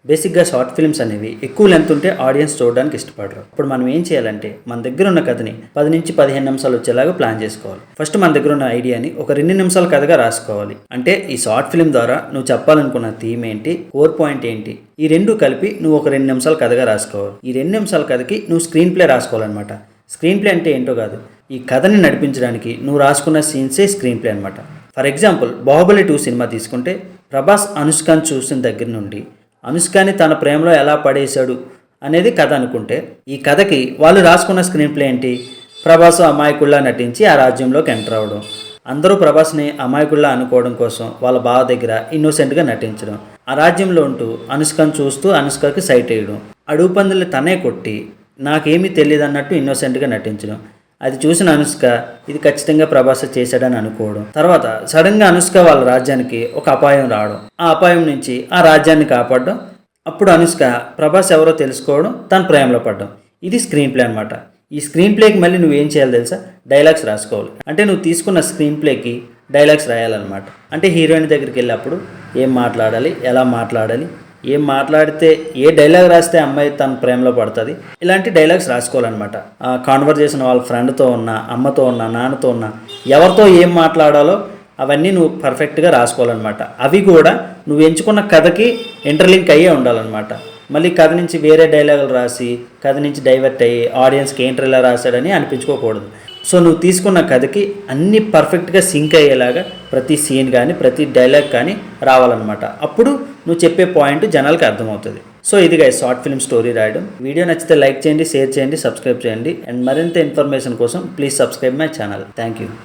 బేసిక్గా short films అనేవి ఎక్కువ లెంత్ ఉంటే ఆడియన్స్ చూడడానికి ఇష్టపడరు. ఇప్పుడు మనం ఏం చేయాలంటే మన దగ్గర ఉన్న కథని 10 నుంచి 15 నిమిషాలు వచ్చేలాగా ప్లాన్ చేసుకోవాలి. ఫస్ట్ మన దగ్గర ఉన్న ఐడియాని ఒక 2 నిమిషాల కథగా రాసుకోవాలి. అంటే ఈ షార్ట్ ఫిల్మ్ ద్వారా నువ్వు చెప్పాలనుకున్న థీమ్ ఏంటి, కోర్ పాయింట్ ఏంటి, ఈ రెండు కలిపి నువ్వు ఒక 2 నిమిషాల కథగా రాసుకోవాలి. ఈ 2 నిమిషాల కథకి నువ్వు స్క్రీన్ ప్లే రాసుకోవాలన్నమాట. స్క్రీన్ ప్లే అంటే ఏంటో కాదు, ఈ కథని నడిపించడానికి నువ్వు రాసుకున్న సీన్సే స్క్రీన్ ప్లే అనమాట. ఫర్ ఎగ్జాంపుల్ బాహుబలి 2 సినిమా తీసుకుంటే ప్రభాస్ అనుష్కని చూసిన దగ్గర నుండి అనుష్కని తన ప్రేమలో ఎలా పడేశాడు అనేది కథ అనుకుంటే, ఈ కథకి వాళ్ళు రాసుకున్న స్క్రీన్ ప్లే ఏంటి, ప్రభాస్ అమాయకుల్లా నటించి ఆ రాజ్యంలోకి ఎంటర్ అవ్వడం, అందరూ ప్రభాస్ని అమాయకుల్లా అనుకోవడం కోసం వాళ్ళ బావ దగ్గర ఇన్నోసెంట్గా నటించడం, ఆ రాజ్యంలో ఉంటూ అనుష్కని చూస్తూ అనుష్కకి సైట్ వేయడం, అడుగు పందులు తనే కొట్టి నాకేమీ తెలియదు అన్నట్టు ఇన్నోసెంట్గా నటించడం, అది చూసిన అనుష్క ఇది ఖచ్చితంగా ప్రభాస్ చేశాడని అనుకోవడం, తర్వాత సడన్గా అనుష్క వాళ్ళ రాజ్యానికి ఒక అపాయం రావడం, ఆ అపాయం నుంచి ఆ రాజ్యాన్ని కాపాడడం, అప్పుడు అనుష్క ప్రభాస్ ఎవరో తెలుసుకోవడం, తన ప్రేమలో పడడం. ఇది స్క్రీన్ ప్లే అనమాట. ఈ స్క్రీన్ ప్లేకి మళ్ళీ నువ్వేం చేయాలి తెలుసా, డైలాగ్స్ రాసుకోవాలి. అంటే నువ్వు తీసుకున్న స్క్రీన్ ప్లేకి డైలాగ్స్ రాయాలన్నమాట. అంటే హీరోయిన్ దగ్గరికి వెళ్ళినప్పుడు ఏం మాట్లాడాలి, ఎలా మాట్లాడాలి, ఏం మాట్లాడితే ఏ డైలాగ్ రాస్తే అమ్మాయి తన ప్రేమలో పడుతుంది, ఇలాంటి డైలాగ్స్ రాసుకోవాలన్నమాట. ఆ కాన్వర్జేషన్ వాళ్ళ ఫ్రెండ్తో ఉన్నా, అమ్మతో ఉన్నా, నాన్నతో ఉన్నా, ఎవరితో ఏం మాట్లాడాలో అవన్నీ నువ్వు పర్ఫెక్ట్గా రాసుకోవాలన్నమాట. అవి కూడా నువ్వు ఎంచుకున్న కథకి ఇంటర్లింక్ అయ్యే ఉండాలన్నమాట. మళ్ళీ కథ నుంచి వేరే డైలాగులు రాసి కథ నుంచి డైవర్ట్ అయ్యి ఆడియన్స్కి ఏంటర్ ఇలా రాశాడని అనిపించుకోకూడదు. సో నువ్వు తీసుకున్న కథకి అన్నీ పర్ఫెక్ట్గా సింక్ అయ్యేలాగా ప్రతి సీన్ కానీ ప్రతి డైలాగ్ కానీ రావాలన్నమాట. అప్పుడు నువ్వు చెప్పే పాయింట్ జనాలకి అర్థమవుతుంది. సో ఇదిగా షార్ట్ ఫిల్మ్ స్టోరీ రాయడం. వీడియో నచ్చితే లైక్ చేయండి, షేర్ చేయండి, సబ్స్క్రైబ్ చేయండి. అండ్ మరింత ఇన్ఫర్మేషన్ కోసం please subscribe my channel. Thank you.